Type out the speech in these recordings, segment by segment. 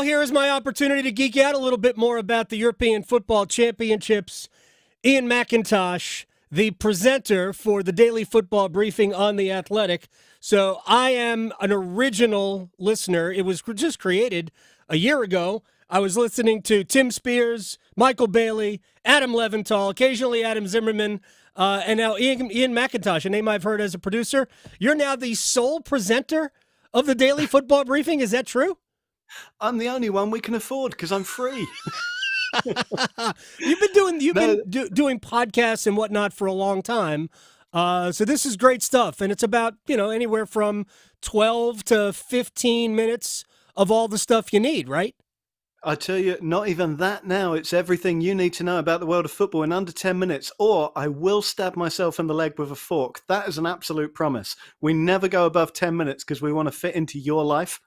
Well, here is my opportunity to geek out a little bit more about the European Football Championships. Iain MacIntosh, the presenter for the Daily Football Briefing on The Athletic. So I am an original listener. It was just created a year ago. I was listening to Tim Spears, Michael Bailey, Adam Leventhal, occasionally Adam Zimmerman, and now Iain MacIntosh, a name I've heard as a producer. You're now the sole presenter of the Daily Football Briefing. Is that true? I'm the only one we can afford because I'm free. You've been doing podcasts and whatnot for a long time. So this is great stuff. And it's about, anywhere from 12 to 15 minutes of all the stuff you need, right? I tell you, not even that now. It's everything you need to know about the world of football in under 10 minutes, or I will stab myself in the leg with a fork. That is an absolute promise. We never go above 10 minutes because we want to fit into your life.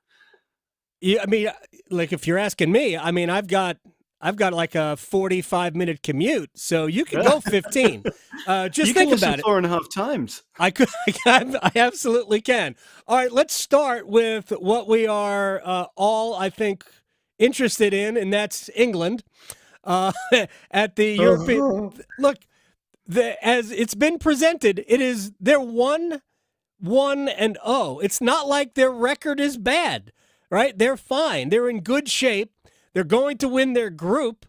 Yeah, I mean, like if you're asking me, I mean, I've got like a 45-minute commute, so you could go 15. Just think about it. 4.5 times. I could. I absolutely can. All right, let's start with what we are all, I think, interested in, and that's England. At the European look, as it's been presented, they're 1-1-0. It's not like their record is bad. Right? They're fine. They're in good shape. They're going to win their group,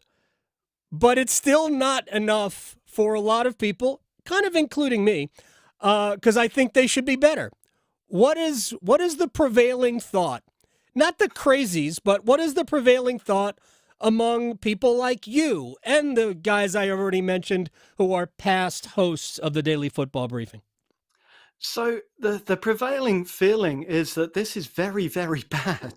but it's still not enough for a lot of people, kind of including me, because I think they should be better. What is the prevailing thought? Not the crazies, but what is the prevailing thought among people like you and the guys I already mentioned who are past hosts of the Daily Football Briefing? So the prevailing feeling is that this is very, very bad.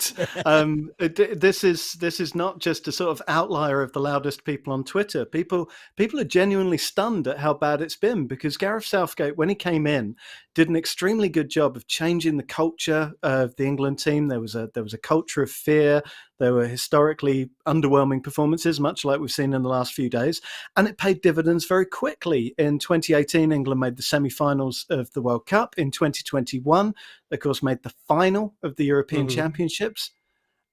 This is not just a sort of outlier of the loudest people on Twitter. People are genuinely stunned at how bad it's been because Gareth Southgate, when he came in, did an extremely good job of changing the culture of the England team. There was a culture of fear. There were historically underwhelming performances, much like we've seen in the last few days, and it paid dividends very quickly. In 2018, England made the semi-finals of the World Cup. In 2021, of course, made the final of the European Championships.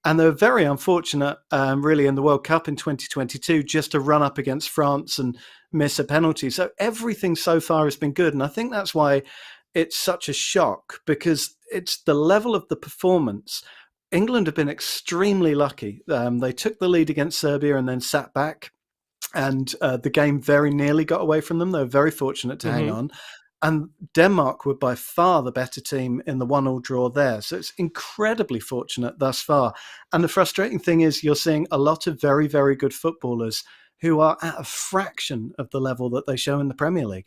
And they were very unfortunate, really, in the World Cup in 2022, just to run up against France and miss a penalty. So everything so far has been good. And I think that's why it's such a shock, because it's the level of the performance. England have been extremely lucky. They took the lead against Serbia and then sat back. And the game very nearly got away from them. They were very fortunate to hang on. And Denmark were by far the better team in the 1-1 draw there. So it's incredibly fortunate thus far. And the frustrating thing is you're seeing a lot of very, very good footballers who are at a fraction of the level that they show in the Premier League.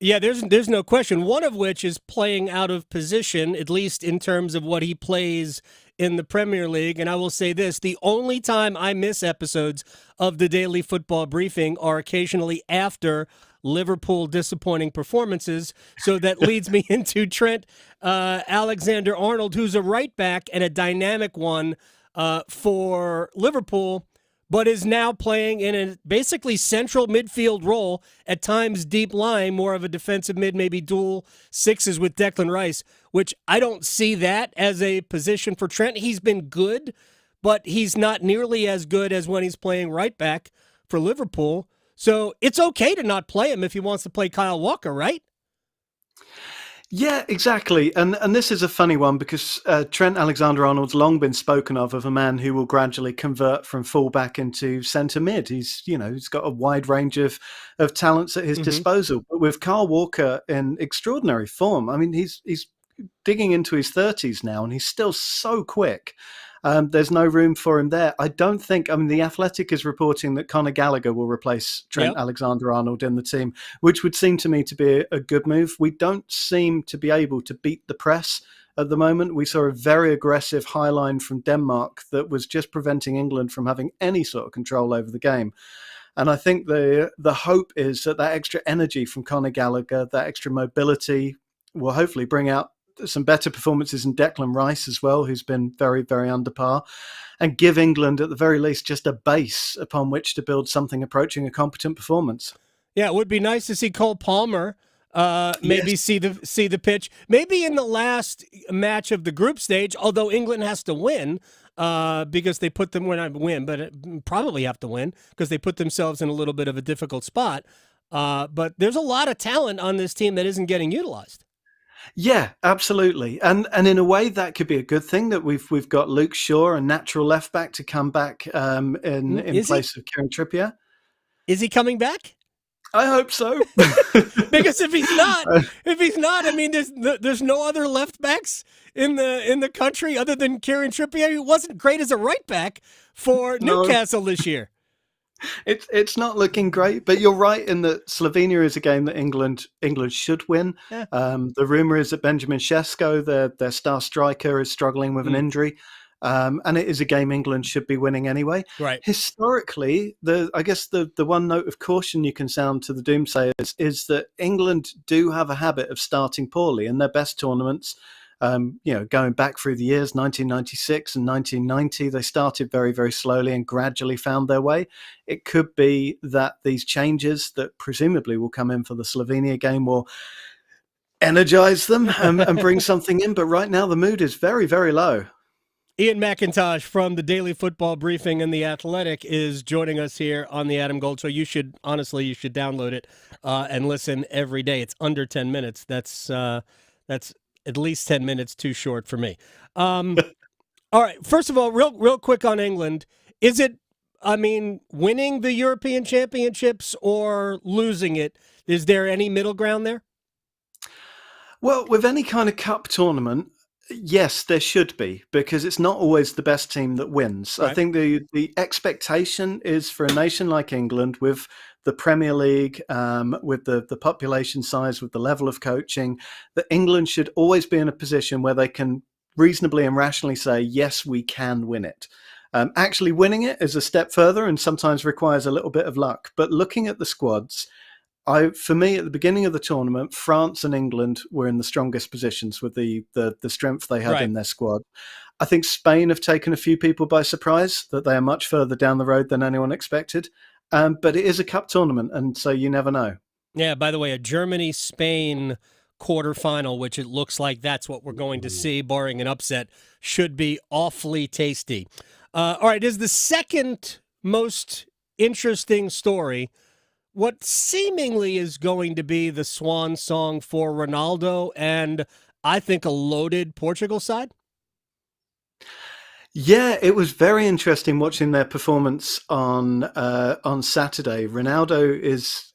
Yeah, there's no question. One of which is playing out of position, at least in terms of what he plays in the Premier League. And I will say this, the only time I miss episodes of the Daily Football Briefing are occasionally after Liverpool disappointing performances. So that leads me into Trent Alexander-Arnold, who's a right back and a dynamic one for Liverpool, but is now playing in a basically central midfield role, at times deep line, more of a defensive mid, maybe dual sixes with Declan Rice, which I don't see that as a position for Trent. He's been good, but he's not nearly as good as when he's playing right back for Liverpool. So it's okay to not play him if he wants to play Kyle Walker, right? Yeah, exactly. And this is a funny one because Trent Alexander-Arnold's long been spoken of a man who will gradually convert from fullback into centre mid. He's got a wide range of talents at his disposal. But with Kyle Walker in extraordinary form, I mean, he's digging into his 30s now and he's still so quick. There's no room for him there. The Athletic is reporting that Conor Gallagher will replace Trent Alexander-Arnold in the team, which would seem to me to be a good move. We don't seem to be able to beat the press at the moment. We saw a very aggressive high line from Denmark that was just preventing England from having any sort of control over the game. And I think the hope is that extra energy from Conor Gallagher, that extra mobility, will hopefully bring out some better performances in Declan Rice as well, who's been very, very under par, and give England at the very least just a base upon which to build something approaching a competent performance. Yeah, it would be nice to see Cole Palmer Maybe Yes. see the pitch. Maybe in the last match of the group stage, although England has to win because they put them when I win, but probably have to win because they put themselves in a little bit of a difficult spot. But there's a lot of talent on this team that isn't getting utilized. Yeah, absolutely. And in a way that could be a good thing that we've got Luke Shaw, a natural left back, to come back in Is he? place of Kieran Trippier. Is he coming back? I hope so. Because if he's not, I mean, there's no other left backs in the country other than Kieran Trippier, who wasn't great as a right back for No, Newcastle this year. it's not looking great, but you're right in that Slovenia is a game that England should win. Yeah. The rumor is that Benjamin Sesko, their star striker, is struggling with an injury, and it is a game England should be winning anyway. Right. Historically, I guess the one note of caution you can sound to the doomsayers is that England do have a habit of starting poorly in their best tournaments. Going back through the years, 1996 and 1990, they started very, very slowly and gradually found their way. It could be that these changes that presumably will come in for the Slovenia game will energize them and bring something in. But right now, the mood is very, very low. Iain MacIntosh from the Daily Football Briefing and The Athletic is joining us here on the Adam Gold Show. You should download it and listen every day. It's under 10 minutes. That's at least 10 minutes too short for me. All right. First of all, real quick on England. Is it, I mean, winning the European Championships or losing it? Is there any middle ground there? Well, with any kind of cup tournament, yes, there should be, because it's not always the best team that wins. I Right. think the expectation is for a nation like England, with the Premier League, with the population size, with the level of coaching, that England should always be in a position where they can reasonably and rationally say, yes, we can win it. Actually winning it is a step further and sometimes requires a little bit of luck. But looking at the squads, for me, at the beginning of the tournament, France and England were in the strongest positions with the strength they had Right. in their squad. I think Spain have taken a few people by surprise, that they are much further down the road than anyone expected. But it is a cup tournament, and so you never know. Yeah, by the way, a Germany-Spain quarterfinal, which it looks like that's what we're going to see, barring an upset, should be awfully tasty. All right, is the second most interesting story what seemingly is going to be the swan song for Ronaldo and I think a loaded Portugal side? Yeah, it was very interesting watching their performance on Saturday. Ronaldo is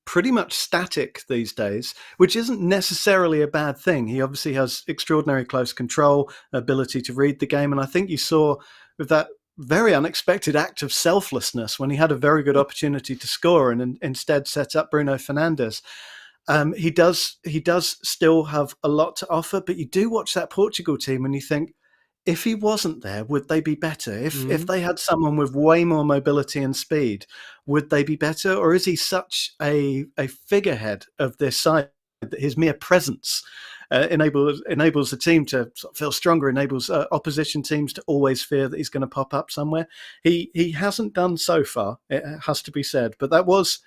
pretty much static these days, which isn't necessarily a bad thing. He obviously has extraordinary close control, ability to read the game, and I think you saw with that very unexpected act of selflessness when he had a very good opportunity to score and instead set up Bruno Fernandes. He does still have a lot to offer, but you do watch that Portugal team and you think, if he wasn't there, would they be better? If they had someone with way more mobility and speed, would they be better? Or is he such a figurehead of this side that his mere presence enables the team to sort of feel stronger, enables opposition teams to always fear that he's going to pop up somewhere? He hasn't done so far, it has to be said, but that was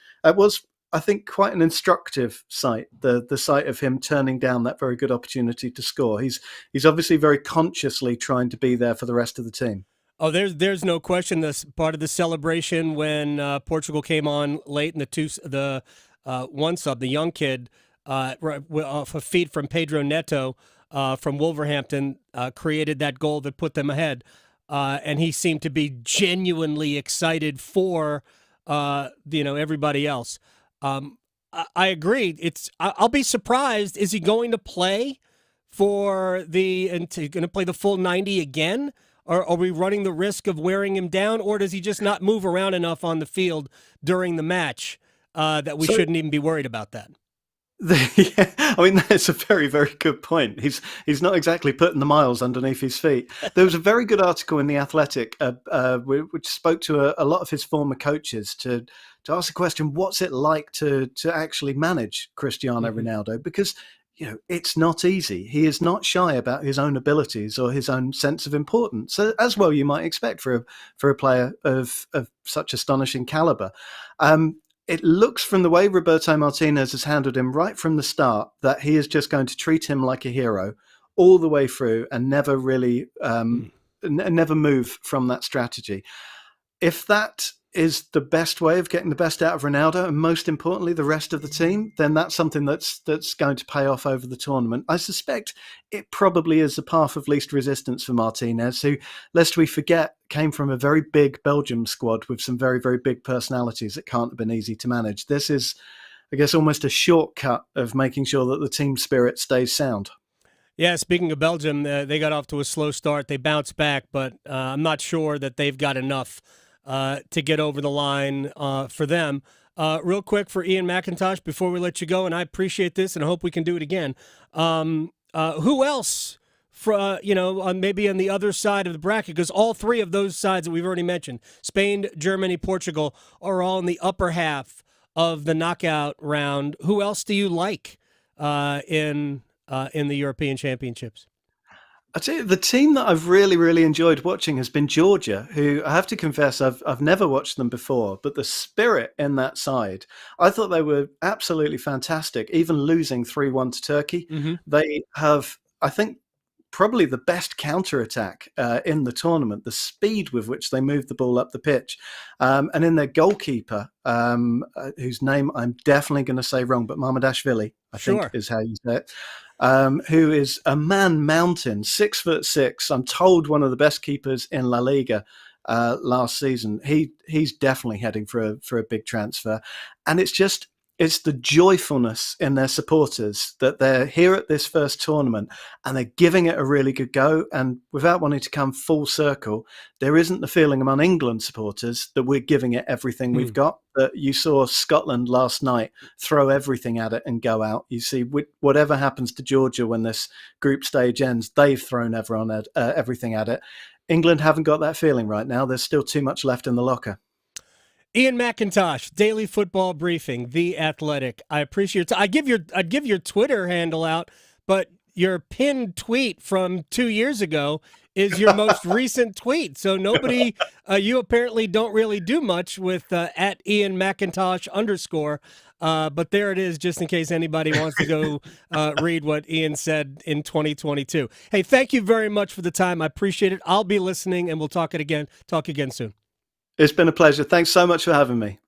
I think, quite an instructive sight, the sight of him turning down that very good opportunity to score. He's obviously very consciously trying to be there for the rest of the team. Oh, there's no question. This part of the celebration when Portugal came on late in the one sub, the young kid, off a feed from Pedro Neto from Wolverhampton, created that goal that put them ahead, and he seemed to be genuinely excited for everybody else. I agree. I'll be surprised. Is he going to play going to play the full 90 again? Or are we running the risk of wearing him down? Or does he just not move around enough on the field during the match that we shouldn't even be worried about that? Yeah, I mean, that's a very, very good point. He's not exactly putting the miles underneath his feet. There was a very good article in The Athletic which spoke to a lot of his former coaches to ask the question, what's it like to actually manage Cristiano Ronaldo? Because it's not easy. He is not shy about his own abilities or his own sense of importance, as well you might expect for a player of such astonishing caliber. it looks from the way Roberto Martinez has handled him right from the start that he is just going to treat him like a hero all the way through and never really never move from that strategy. If that is the best way of getting the best out of Ronaldo and most importantly the rest of the team, then that's something that's going to pay off over the tournament. I suspect it probably is the path of least resistance for Martinez, who, lest we forget, came from a very big Belgium squad with some very, very big personalities that can't have been easy to manage. This is, I guess, almost a shortcut of making sure that the team spirit stays sound. Yeah, speaking of Belgium, they got off to a slow start. They bounced back, but I'm not sure that they've got enough to get over the line for them. Real quick for Iain MacIntosh before we let you go, and I appreciate this and I hope we can do it again. Who else, maybe on the other side of the bracket, because all three of those sides that we've already mentioned, Spain, Germany, Portugal, are all in the upper half of the knockout round. Who else do you like in the European Championships? I tell you, the team that I've really, really enjoyed watching has been Georgia, who I have to confess I've never watched them before, but the spirit in that side, I thought they were absolutely fantastic. Even losing 3-1 to Turkey, they have, I think, probably the best counter-attack in the tournament, the speed with which they move the ball up the pitch. And in their goalkeeper, whose name I'm definitely going to say wrong, but Mamadashvili, I think is how you say it, who is a man mountain, 6'6". I'm told one of the best keepers in La Liga last season. He's definitely heading for a big transfer. And it's the joyfulness in their supporters that they're here at this first tournament and they're giving it a really good go. And without wanting to come full circle, there isn't the feeling among England supporters that we're giving it everything we've got. That you saw Scotland last night throw everything at it and go out. You see, whatever happens to Georgia when this group stage ends, they've thrown everything at it. England haven't got that feeling right now. There's still too much left in the locker. Iain MacIntosh, Daily Football Briefing, The Athletic. I appreciate it. I'd give your Twitter handle out, but your pinned tweet from 2 years ago is your most recent tweet. So nobody, you apparently don't really do much with at Iain MacIntosh _. But there it is, just in case anybody wants to go read what Iain said in 2022. Hey, thank you very much for the time. I appreciate it. I'll be listening, and we'll talk again soon. It's been a pleasure. Thanks so much for having me.